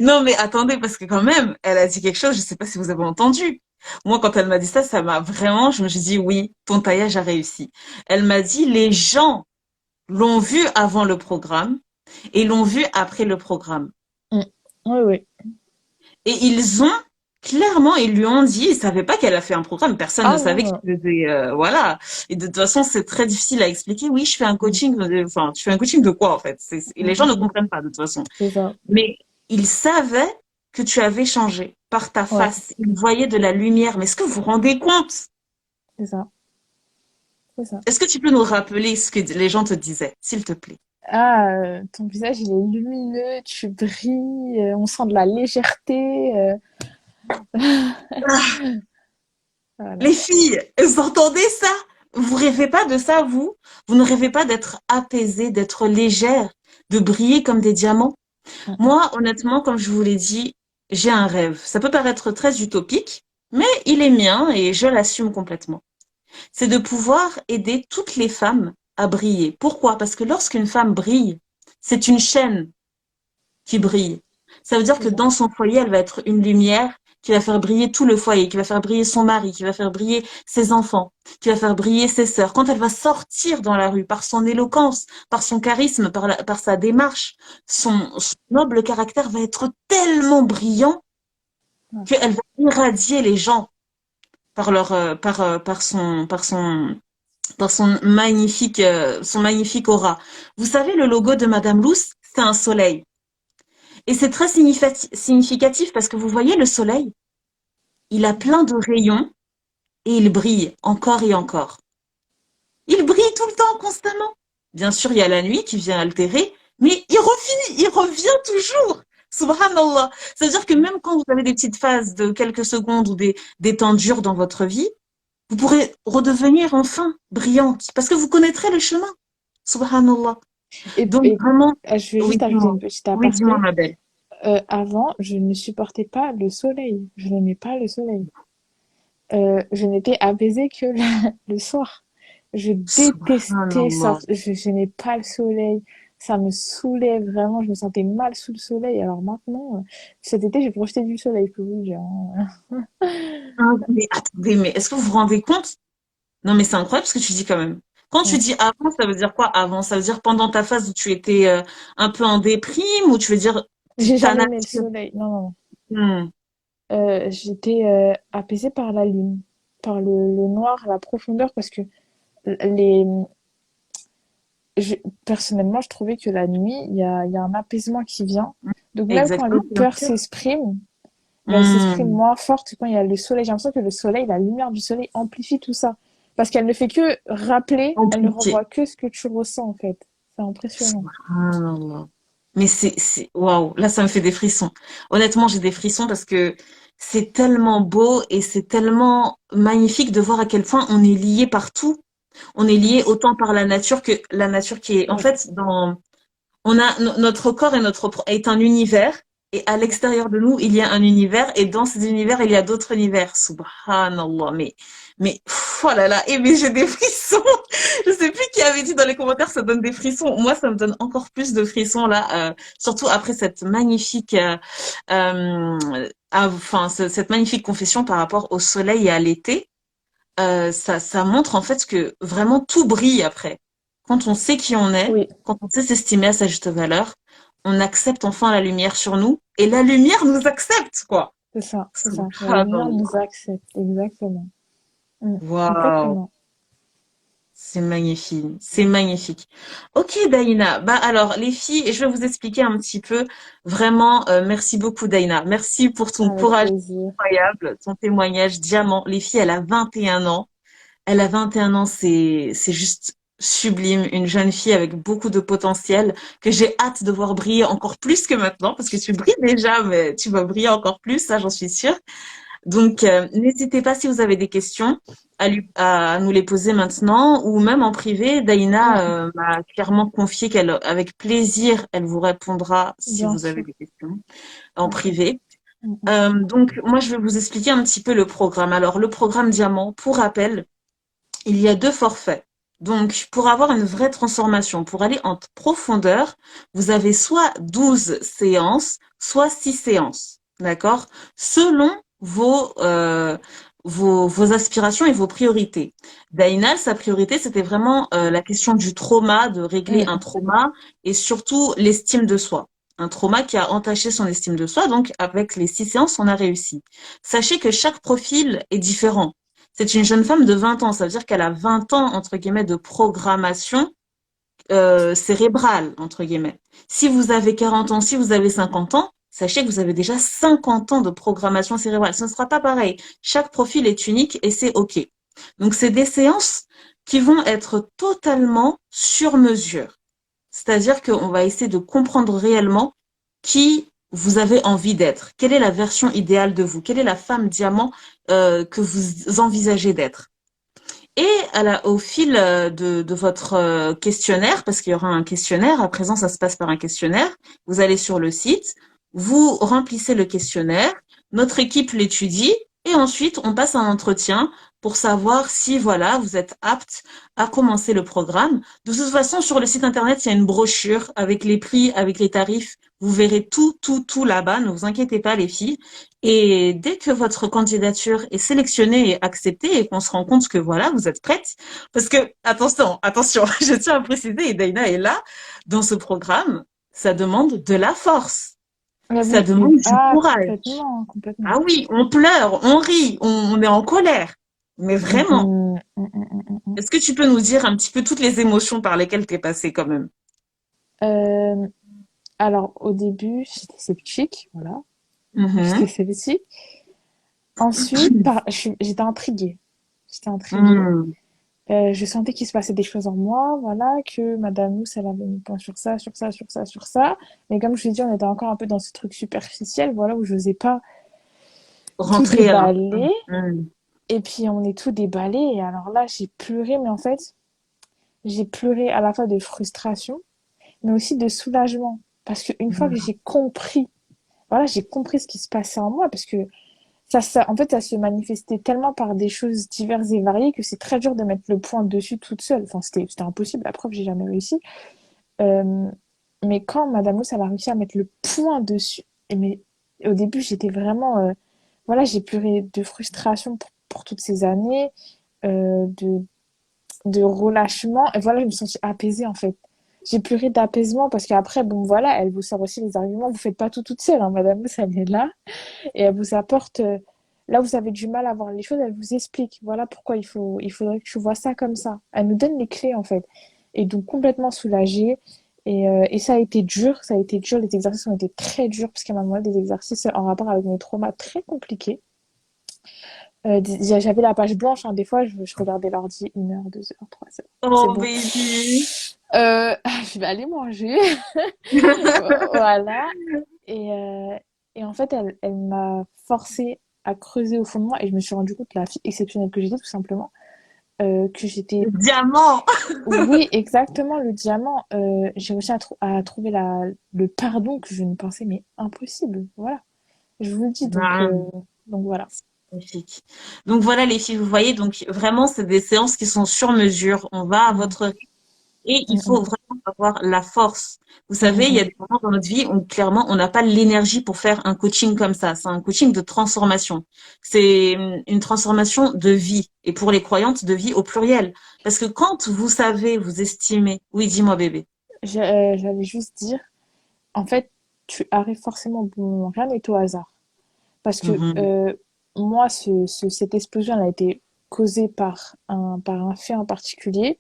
Non, mais attendez, parce que quand même, elle a dit quelque chose, je sais pas si vous avez entendu. Moi, quand elle m'a dit ça, ça m'a vraiment, je me suis dit, oui, ton taillage a réussi. Elle m'a dit, les gens l'ont vu avant le programme et l'ont vu après le programme. Mm. Oui, oui. Et ils ont, clairement, ils lui ont dit, ils savaient pas qu'elle a fait un programme, personne ne Ah non, savait non. qu'il faisait, voilà. Et de toute façon, c'est très difficile à expliquer. Oui, je fais un Mm, coaching, enfin, tu fais un coaching de quoi, en fait? Les gens ne mm. comprennent pas, de toute façon. C'est ça. Mais il savait que tu avais changé par ta Ouais, face. Il voyait de la lumière. Mais est-ce que vous vous rendez compte? c'est ça. C'est ça. Est-ce que tu peux nous rappeler ce que les gens te disaient, s'il te plaît? Ah, ton visage, il est lumineux, tu brilles, on sent de la légèreté. Ah, les Voilà. filles, vous entendez ça? Vous rêvez pas de ça, vous? Vous ne rêvez pas d'être apaisée, d'être légère, de briller comme des diamants? Mm, mm. Moi, honnêtement, comme je vous l'ai dit, j'ai un rêve. Ça peut paraître très utopique, mais il est mien et je l'assume complètement. C'est de pouvoir aider toutes les femmes à briller. Pourquoi? Parce que lorsqu'une femme brille, c'est une chaîne qui brille. Ça veut dire C'est que ça. dans son foyer, elle va être une lumière qui va faire briller tout le foyer, qui va faire briller son mari, qui va faire briller ses enfants, qui va faire briller ses sœurs. Quand elle va sortir dans la rue par son éloquence, par son charisme, par sa démarche, son noble caractère va être tellement brillant Ouais. qu'elle va irradier les gens par son magnifique aura. Vous savez, le logo de Madame Luce, c'est un soleil. Et c'est très significatif parce que vous voyez le soleil, il a plein de rayons et il brille encore et encore. Il brille tout le temps, constamment. Bien sûr, il y a la nuit qui vient altérer, mais il revient toujours. Subhanallah. C'est-à-dire que même quand vous avez des petites phases de quelques secondes ou des temps durs dans votre vie, vous pourrez redevenir enfin brillante parce que vous connaîtrez le chemin. Subhanallah. Donc Et vraiment, je vais oui, juste ajouter dis-moi. une petite Oui, dis-moi, aparté. ma belle. Avant, je ne supportais pas le soleil. Je n'aimais pas le soleil. Je n'étais apaisée que le soir. Je détestais Subhanallah. sortir. Je n'aimais pas le soleil. Ça me saoulait vraiment. Je me sentais mal sous le soleil. Alors maintenant, cet été, j'ai profité du soleil, je peux vous le dire, hein. Ah, mais attendez, mais est-ce que vous vous rendez compte? Non, mais c'est incroyable ce que tu dis quand même. Quand tu Ouais. dis avant, ça veut dire quoi avant? Ça veut dire pendant ta phase où tu étais un peu en déprime ou tu veux dire J'ai ta jamais aimé le nature? soleil. Non, non, non. Hmm. J'étais apaisée par la lune, par le noir, la profondeur, parce que les, je, personnellement, je trouvais que la nuit, il y a un apaisement qui vient. Donc même quand les Exactement, bien peurs sûr. s'expriment, ben, elles s'expriment Hmm. moins fortes quand il y a le soleil. J'ai l'impression que le soleil, la lumière du soleil amplifie tout ça. Parce qu'elle ne fait que rappeler, elle ne Amplifié. renvoie que ce que tu ressens en fait. C'est impressionnant. Subhanallah. Mais waouh, là, ça me fait des frissons. Honnêtement, j'ai des frissons parce que c'est tellement beau et c'est tellement magnifique de voir à quel point on est lié partout. On est Ouais. lié autant par la nature que la nature qui est, en Oui, fait, on a, notre corps est un univers et à l'extérieur de nous, il y a un univers et dans ces univers, il y a d'autres univers. Subhanallah. Oh là là, mais j'ai des frissons. Je sais plus qui avait dit dans les commentaires, ça donne des frissons. Moi, ça me donne encore plus de frissons là, surtout après cette magnifique, cette magnifique confession par rapport au soleil et à l'été. Ça montre en fait que vraiment tout brille après. Quand on sait qui on est, oui, quand on sait s'estimer à sa juste valeur, on accepte enfin la lumière sur nous et la lumière nous accepte, quoi. c'est ça, c'est ça. La lumière nous Subhanallah. accepte, exactement. Mm, Waouh. complètement. C'est magnifique, c'est magnifique. Ok, Daïna. Bah alors, les filles, je vais vous expliquer un petit peu. Vraiment, merci beaucoup, Daïna. Merci pour ton Avec courage plaisir. incroyable, ton témoignage diamant. Les filles, elle a 21 ans. Elle a 21 ans, c'est juste sublime, une jeune fille avec beaucoup de potentiel que j'ai hâte de voir briller encore plus que maintenant parce que tu brilles déjà, mais tu vas briller encore plus, ça j'en suis sûre. Donc n'hésitez pas si vous avez des questions à nous les poser maintenant ou même en privé. Daïna Mm, m'a clairement confié qu'elle, avec plaisir, elle vous répondra si bien vous avez sûr. des questions en Ok. privé. Mm, mm. Donc moi je vais vous expliquer un petit peu le programme. Alors le programme Diamant, pour rappel, il y a deux forfaits. Donc, pour avoir une vraie transformation, pour aller en profondeur, vous avez soit 12 séances, soit 6 séances. D'accord? Selon vos aspirations et vos priorités. Dainal, sa priorité, c'était vraiment la question du trauma, de régler un Mm. trauma et surtout l'estime de soi. Un trauma qui a entaché son estime de soi. Donc, avec les 6 séances, on a réussi. Sachez que chaque profil est différent. C'est une jeune femme de 20 ans, ça veut dire qu'elle a 20 ans, entre guillemets, de programmation cérébrale, entre guillemets. Si vous avez 40 ans, si vous avez 50 ans, sachez que vous avez déjà 50 ans de programmation cérébrale. Ce ne sera pas pareil. Chaque profil est unique et c'est OK. Donc, c'est des séances qui vont être totalement sur mesure. C'est-à-dire qu'on va essayer de comprendre réellement qui vous avez envie d'être. Quelle est la version idéale de vous? Quelle est la femme diamant que vous envisagez d'être? Et au fil de votre questionnaire, parce qu'il y aura un questionnaire, à présent ça se passe par un questionnaire, vous allez sur le site, vous remplissez le questionnaire, notre équipe l'étudie, et ensuite on passe un entretien pour savoir si voilà, vous êtes apte à commencer le programme. De toute façon, sur le site internet, il y a une brochure avec les prix, avec les tarifs. Vous verrez tout là-bas, ne vous inquiétez pas les filles. Et dès que votre candidature est sélectionnée et acceptée et qu'on se rend compte que voilà, vous êtes prête, parce que, attention, je tiens à préciser, et Daina est là, dans ce programme, ça demande de la force, Ah ça oui, demande du ah, courage. complètement, complètement. Ah oui, on pleure, on rit, on est en colère. Mais Mm, vraiment, mm, mm, mm, mm, mm. est-ce que tu peux nous dire un petit peu toutes les émotions par lesquelles tu es passée quand même? Euh, alors, au début, j'étais sceptique, voilà. J'étais Mhm. sceptique. Ensuite, j'étais intriguée. J'étais intriguée. Mhm. Je sentais qu'il se passait des choses en moi, voilà, que Madame Mousse, elle avait mis le point sur ça, sur ça, sur ça, sur ça. Mais comme je l'ai dit, on était encore un peu dans ce truc superficiel, voilà, où je n'osais pas tout Rentrer à l'intérieur. déballer. Mhm. Et puis, on est tout déballé. Et alors là, j'ai pleuré, mais en fait, j'ai pleuré à la fois de frustration, mais aussi de soulagement. Parce qu'une fois que j'ai compris voilà, j'ai compris ce qui se passait en moi parce que en fait, ça se manifestait tellement par des choses diverses et variées que c'est très dur de mettre le point dessus toute seule. Enfin, c'était impossible. La preuve, j'ai jamais réussi. Euh, mais quand Madame Mousse, elle a réussi à mettre le point dessus, mais au début, j'étais vraiment, voilà, j'ai pleuré de frustration pour toutes ces années, euh, de, de relâchement. Et voilà, je me suis sentie apaisée, en fait. J'ai pleuré d'apaisement parce qu'après, bon, voilà, elle vous sort aussi les arguments. Vous faites pas tout toute seule, hein. Madame Mousse, elle est là et elle vous apporte, là où vous avez du mal à voir les choses, elle vous explique. Voilà pourquoi il faudrait que tu vois ça comme ça. Elle nous donne les clés, en fait. Et donc, complètement soulagée. Et ça a été dur, ça a été dur. Les exercices ont été très durs parce qu'elle m'a demandé des exercices en rapport avec mes traumas très compliqués. J'avais la page blanche, hein. Des fois, je regardais l'ordi 1 heure, 2 heures, 3 heures. C'est Oh, bon. baby. Je vais aller manger. Voilà. Et, euh, et en fait, elle m'a forcé à creuser au fond de moi et je me suis rendu compte, la fille exceptionnelle que j'étais, tout simplement, que j'étais. Diamant. Oui, exactement, le diamant. J'ai réussi à trouver le pardon que je ne pensais, mais impossible. Voilà. Je vous le dis, donc voilà. Magnifique. Donc voilà les filles, vous voyez, donc vraiment c'est des séances qui sont sur mesure. On va à Mm, votre rythme et il mm, faut mm, vraiment avoir la force. Vous mm, savez, il y a mm. des moments dans notre vie où clairement on n'a pas l'énergie pour faire un coaching comme ça. C'est un coaching de transformation. C'est une transformation de vie et pour les croyantes de vie au pluriel. Parce que quand vous savez, vous estimez, oui, dis-moi bébé. J'allais juste dire, en fait, tu arrives forcément au bon moment. Rien n'est au hasard. Parce que Mhm. moi, cette explosion, elle a été causée par un fait en particulier.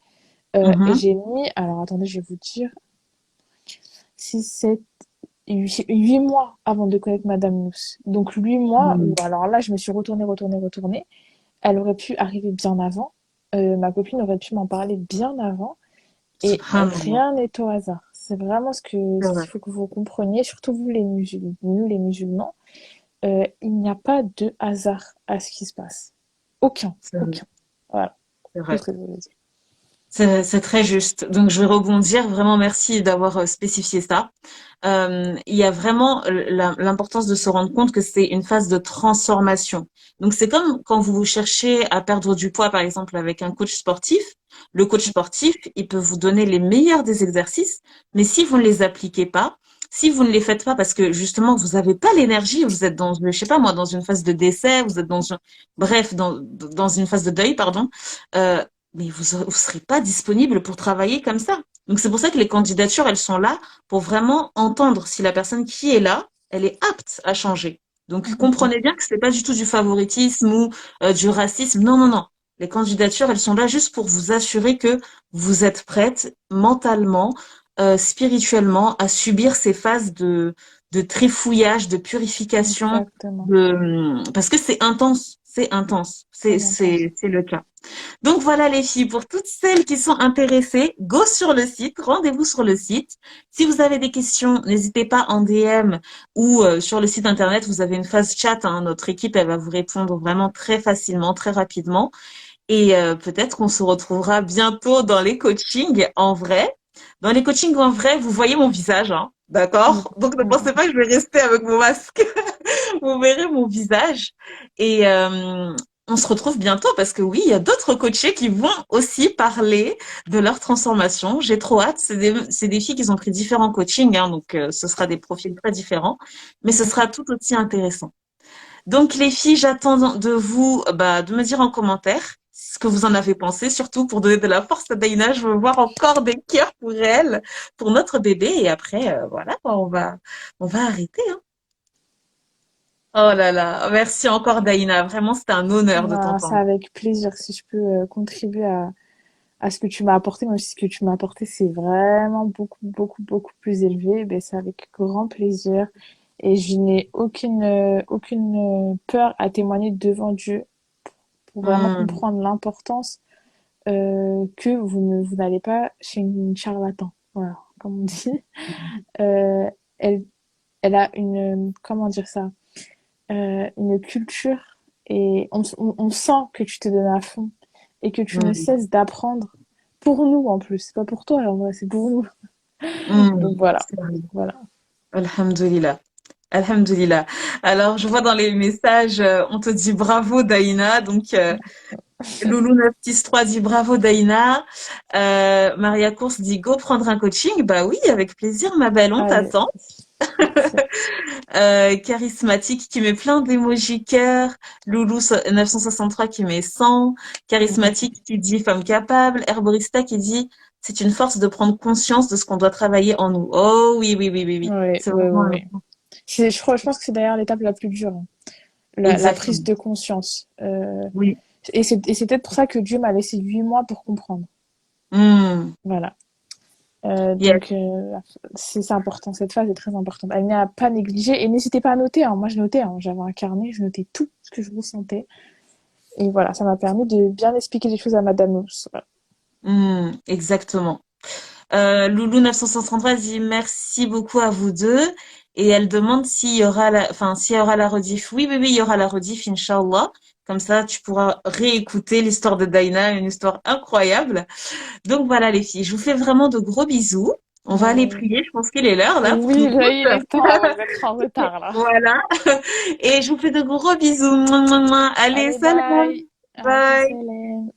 Et Mhm. j'ai mis, alors attendez, je vais vous dire, 6, 7, 8 mois avant de connaître Madame Mousse. Donc 8 mois où, Mhm. alors là, je me suis retournée. Elle aurait pu arriver bien avant. Ma copine aurait pu m'en parler bien avant. Et Subhanallah. rien n'est au hasard. C'est vraiment C'est ce vrai. qu'il faut que vous compreniez, surtout vous nous les musulmans. Il n'y a pas de hasard à ce qui se passe. Aucun, C'est vrai. aucun. Voilà, C'est tout vrai. ce que je voulais dire. C'est très juste. Donc, je vais rebondir. Vraiment, merci d'avoir spécifié ça. Il y a vraiment l'importance de se rendre compte que c'est une phase de transformation. Donc, c'est comme quand vous cherchez à perdre du poids, par exemple, avec un coach sportif. Le coach sportif, il peut vous donner les meilleurs des exercices, mais si vous ne les appliquez pas, si vous ne les faites pas parce que justement vous n'avez pas l'énergie, vous êtes dans, je sais pas moi, dans une phase de décès, vous êtes bref, dans une phase de deuil, pardon, euh, mais vous serez pas disponible pour travailler comme ça. Donc c'est pour ça que les candidatures, elles sont là pour vraiment entendre si la personne qui est là, elle est apte à changer. Donc comprenez bien que c'est pas du tout du favoritisme ou du racisme. Non, non, non. Les candidatures, elles sont là juste pour vous assurer que vous êtes prête mentalement, spirituellement à subir ces phases de trifouillage, de purification, Exactement. parce que c'est intense, c'est intense, Très intense. c'est le cas. Donc voilà les filles, pour toutes celles qui sont intéressées, go sur le site, rendez-vous sur le site. Si vous avez des questions, n'hésitez pas en DM ou sur le site internet, vous avez une phase chat, hein, notre équipe, elle va vous répondre vraiment très facilement, très rapidement. Et peut-être qu'on se retrouvera bientôt dans les coachings en vrai. Dans les coachings en vrai, vous voyez mon visage, hein, Mm, d'accord? Donc ne mm, pensez pas que je vais rester avec mon masque. Vous verrez mon visage. Et on se retrouve bientôt parce que oui, il y a d'autres coachés qui vont aussi parler de leur transformation. J'ai trop hâte. C'est des filles qui ont pris différents coachings, hein, donc ce sera des profils très différents, mais ce mm, sera tout aussi intéressant. Donc les filles, j'attends de vous de me dire en commentaire ce que vous en avez pensé, surtout pour donner de la force à Daïna. Je veux voir encore des cœurs pour elle, pour notre bébé. Et après, voilà, on va arrêter, hein. Oh là là, merci encore Daïna. Vraiment, c'était un honneur de Non, c'est t'entendre. avec plaisir si je peux contribuer à ce que tu m'as apporté, même si ce que tu m'as apporté, c'est vraiment beaucoup plus élevé, ben, c'est avec grand plaisir. Et je n'ai aucune peur à témoigner devant Dieu pour vraiment Hmm, comprendre l'importance que vous n'allez pas chez une charlatan. Voilà, comme on dit. Euh, elle, elle a comment dire ça, une culture et on sent que tu te donnes à fond et que tu ne hmm, cesses d'apprendre pour nous en plus. C'est pas pour toi, en vrai, c'est pour nous. hmm. Donc voilà. C'est vrai. Voilà. Alhamdulillah. Alhamdulillah. Alors, je vois dans les messages, on te dit bravo Daïna. Donc, Loulou 963 dit bravo Daïna. Maria Course dit go prendre un coaching. Bah oui, avec plaisir, ma belle, on Allez, t'attend. merci. Charismatique qui met plein d'émojis cœur. Loulou 963 qui met 100. Charismatique qui dit femme capable. Herborista qui dit c'est une force de prendre conscience de ce qu'on doit travailler en nous. Oh oui, oui, oui, oui, oui. Oui, C'est oui, vraiment oui, oui. Je pense que c'est d'ailleurs l'étape la plus dure, hein. La prise exactement. de conscience. Oui. Et c'est peut-être pour ça que Dieu m'a laissé 8 mois pour comprendre. Hmm. Voilà. Yes. Donc, c'est important. Cette phase est très importante. Elle n'est à pas négliger. Et n'hésitez pas à noter, hein. Moi, je notais, hein. J'avais un carnet, je notais tout ce que je ressentais. Et voilà, ça m'a permis de bien expliquer les choses à Madame Ous. Voilà. Hmm. Exactement. Loulou 963 dit merci beaucoup à vous deux. Et elle demande s'il y aura s'il y aura la rediff. Oui, oui, oui, il y aura la rediff, Inch'Allah. Comme ça, tu pourras réécouter l'histoire de Daina, une histoire incroyable. Donc voilà, les filles, je vous fais vraiment de gros bisous. On va aller Euh, prier. Je pense qu'il est l'heure, là, pour oui, nous là, toutes. il est temps, là. On va être en retard, là. Voilà. Et je vous fais de gros bisous. Mouah, mouah, mouah. Allez, Allez, salam. bye. Bye. Salam.